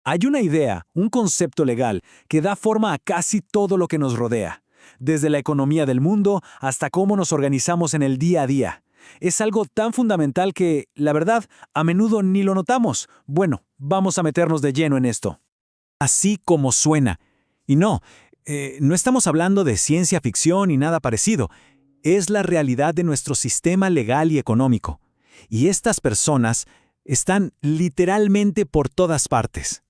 Hay una idea, un concepto legal, que da forma a casi todo lo que nos rodea, desde la economía del mundo hasta cómo nos organizamos en el día a día. Es algo tan fundamental que, la verdad, a menudo ni lo notamos. Bueno, vamos a meternos de lleno en esto. Así como suena. Y no estamos hablando de ciencia ficción ni nada parecido. Es la realidad de nuestro sistema legal y económico. Y estas personas están literalmente por todas partes.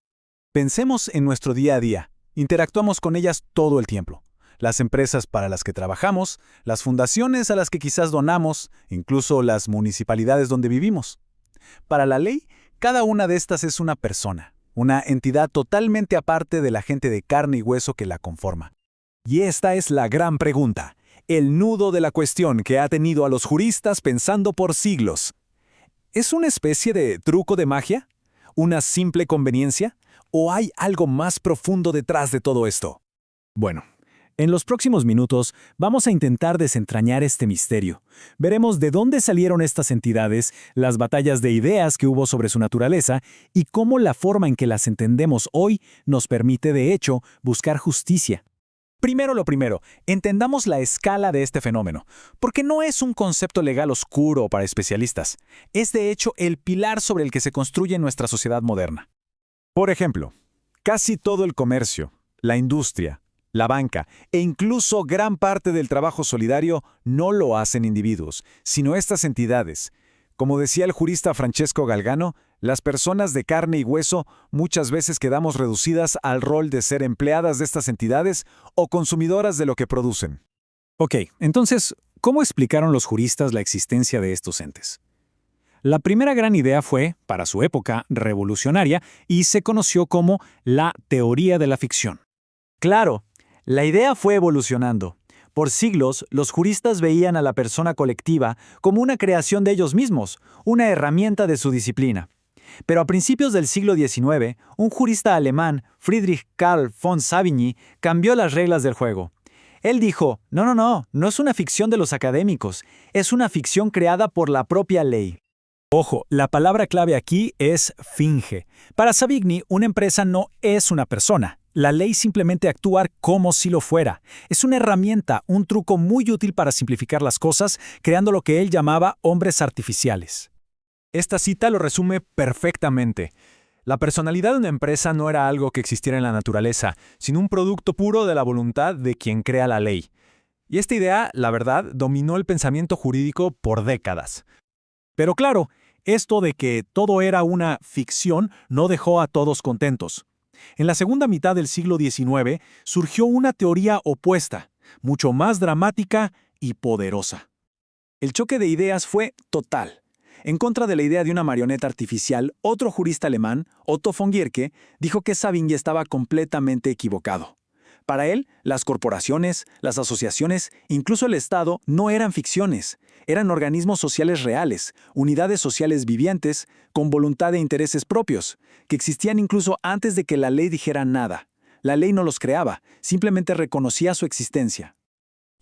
Pensemos en nuestro día a día. Interactuamos con ellas todo el tiempo. Las empresas para las que trabajamos, las fundaciones a las que quizás donamos, incluso las municipalidades donde vivimos. Para la ley, cada una de estas es una persona, una entidad totalmente aparte de la gente de carne y hueso que la conforma. Y esta es la gran pregunta, el nudo de la cuestión que ha tenido a los juristas pensando por siglos. ¿Es una especie de truco de magia? ¿Una simple conveniencia? ¿O hay algo más profundo detrás de todo esto? Bueno, en los próximos minutos vamos a intentar desentrañar este misterio. Veremos de dónde salieron estas entidades, las batallas de ideas que hubo sobre su naturaleza y cómo la forma en que las entendemos hoy nos permite, de hecho, buscar justicia. Primero lo primero, entendamos la escala de este fenómeno, porque no es un concepto legal oscuro para especialistas. Es de hecho el pilar sobre el que se construye nuestra sociedad moderna. Por ejemplo, casi todo el comercio, la industria, la banca e incluso gran parte del trabajo solidario no lo hacen individuos, sino estas entidades. Como decía el jurista Francesco Galgano, las personas de carne y hueso muchas veces quedamos reducidas al rol de ser empleadas de estas entidades o consumidoras de lo que producen. Ok, entonces, ¿cómo explicaron los juristas la existencia de estos entes? La primera gran idea fue, para su época, revolucionaria y se conoció como la teoría de la ficción. Claro, la idea fue evolucionando. Por siglos, los juristas veían a la persona colectiva como una creación de ellos mismos, una herramienta de su disciplina. Pero a principios del siglo XIX, un jurista alemán, Friedrich Karl von Savigny, cambió las reglas del juego. Él dijo, no es una ficción de los académicos, es una ficción creada por la propia ley. Ojo, la palabra clave aquí es finge. Para Savigny, una empresa no es una persona. La ley simplemente actúa como si lo fuera. Es una herramienta, un truco muy útil para simplificar las cosas, creando lo que él llamaba hombres artificiales. Esta cita lo resume perfectamente. La personalidad de una empresa no era algo que existiera en la naturaleza, sino un producto puro de la voluntad de quien crea la ley. Y esta idea, la verdad, dominó el pensamiento jurídico por décadas. Pero claro, esto de que todo era una ficción no dejó a todos contentos. En la segunda mitad del siglo XIX surgió una teoría opuesta, mucho más dramática y poderosa. El choque de ideas fue total. En contra de la idea de una marioneta artificial, otro jurista alemán, Otto von Guericke, dijo que Savigny estaba completamente equivocado. Para él, las corporaciones, las asociaciones, incluso el Estado, no eran ficciones. Eran organismos sociales reales, unidades sociales vivientes, con voluntad e intereses propios, que existían incluso antes de que la ley dijera nada. La ley no los creaba, simplemente reconocía su existencia.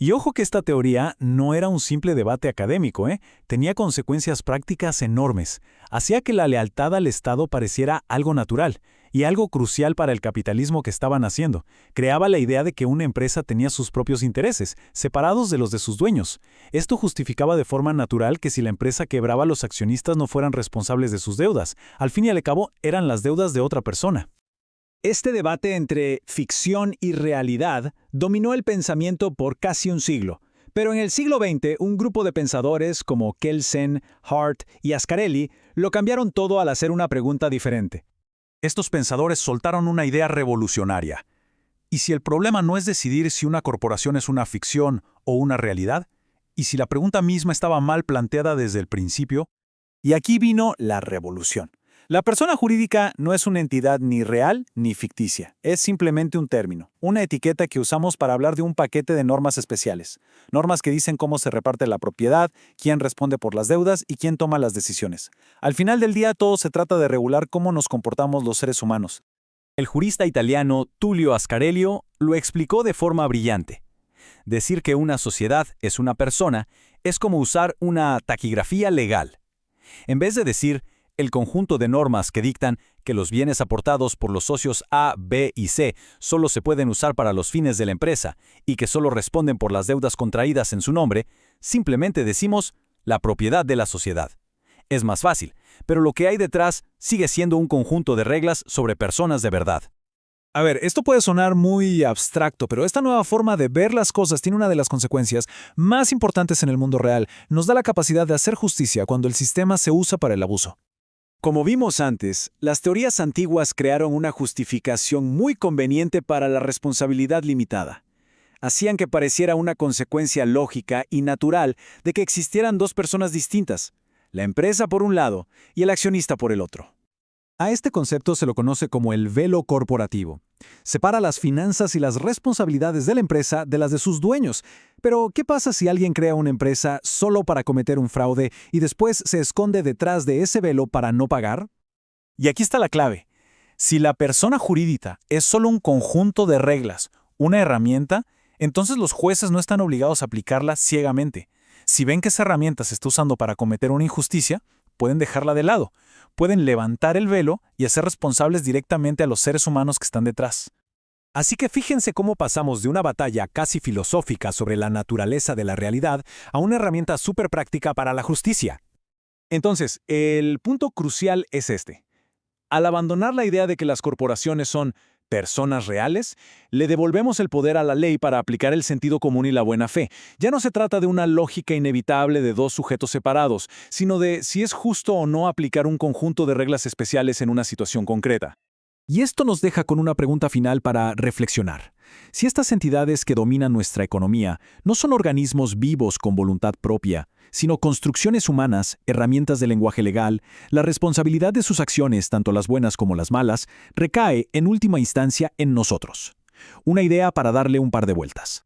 Y ojo que esta teoría no era un simple debate académico, tenía consecuencias prácticas enormes. Hacía que la lealtad al Estado pareciera algo natural y algo crucial para el capitalismo que estaban haciendo. Creaba la idea de que una empresa tenía sus propios intereses, separados de los de sus dueños. Esto justificaba de forma natural que si la empresa quebraba, los accionistas no fueran responsables de sus deudas. Al fin y al cabo, eran las deudas de otra persona. Este debate entre ficción y realidad dominó el pensamiento por casi un siglo. Pero en el siglo XX, un grupo de pensadores como Kelsen, Hart y Ascarelli lo cambiaron todo al hacer una pregunta diferente. Estos pensadores soltaron una idea revolucionaria. ¿Y si el problema no es decidir si una corporación es una ficción o una realidad? ¿Y si la pregunta misma estaba mal planteada desde el principio? Y aquí vino la revolución. La persona jurídica no es una entidad ni real ni ficticia. Es simplemente un término, una etiqueta que usamos para hablar de un paquete de normas especiales. Normas que dicen cómo se reparte la propiedad, quién responde por las deudas y quién toma las decisiones. Al final del día, todo se trata de regular cómo nos comportamos los seres humanos. El jurista italiano Tullio Ascarelli lo explicó de forma brillante. Decir que una sociedad es una persona es como usar una taquigrafía legal. En vez de decir el conjunto de normas que dictan que los bienes aportados por los socios A, B y C solo se pueden usar para los fines de la empresa y que solo responden por las deudas contraídas en su nombre, simplemente decimos la propiedad de la sociedad. Es más fácil, pero lo que hay detrás sigue siendo un conjunto de reglas sobre personas de verdad. A ver, esto puede sonar muy abstracto, pero esta nueva forma de ver las cosas tiene una de las consecuencias más importantes en el mundo real. Nos da la capacidad de hacer justicia cuando el sistema se usa para el abuso. Como vimos antes, las teorías antiguas crearon una justificación muy conveniente para la responsabilidad limitada. Hacían que pareciera una consecuencia lógica y natural de que existieran dos personas distintas, la empresa por un lado y el accionista por el otro. A este concepto se lo conoce como el velo corporativo. Separa las finanzas y las responsabilidades de la empresa de las de sus dueños. Pero, ¿qué pasa si alguien crea una empresa solo para cometer un fraude y después se esconde detrás de ese velo para no pagar? Y aquí está la clave. Si la persona jurídica es solo un conjunto de reglas, una herramienta, entonces los jueces no están obligados a aplicarla ciegamente. Si ven que esa herramienta se está usando para cometer una injusticia, pueden dejarla de lado. Pueden levantar el velo y hacer responsables directamente a los seres humanos que están detrás. Así que fíjense cómo pasamos de una batalla casi filosófica sobre la naturaleza de la realidad a una herramienta súper práctica para la justicia. Entonces, el punto crucial es este. Al abandonar la idea de que las corporaciones son personas reales, le devolvemos el poder a la ley para aplicar el sentido común y la buena fe. Ya no se trata de una lógica inevitable de dos sujetos separados, sino de si es justo o no aplicar un conjunto de reglas especiales en una situación concreta. Y esto nos deja con una pregunta final para reflexionar. Si estas entidades que dominan nuestra economía no son organismos vivos con voluntad propia, sino construcciones humanas, herramientas de lenguaje legal, la responsabilidad de sus acciones, tanto las buenas como las malas, recae, en última instancia, en nosotros. Una idea para darle un par de vueltas.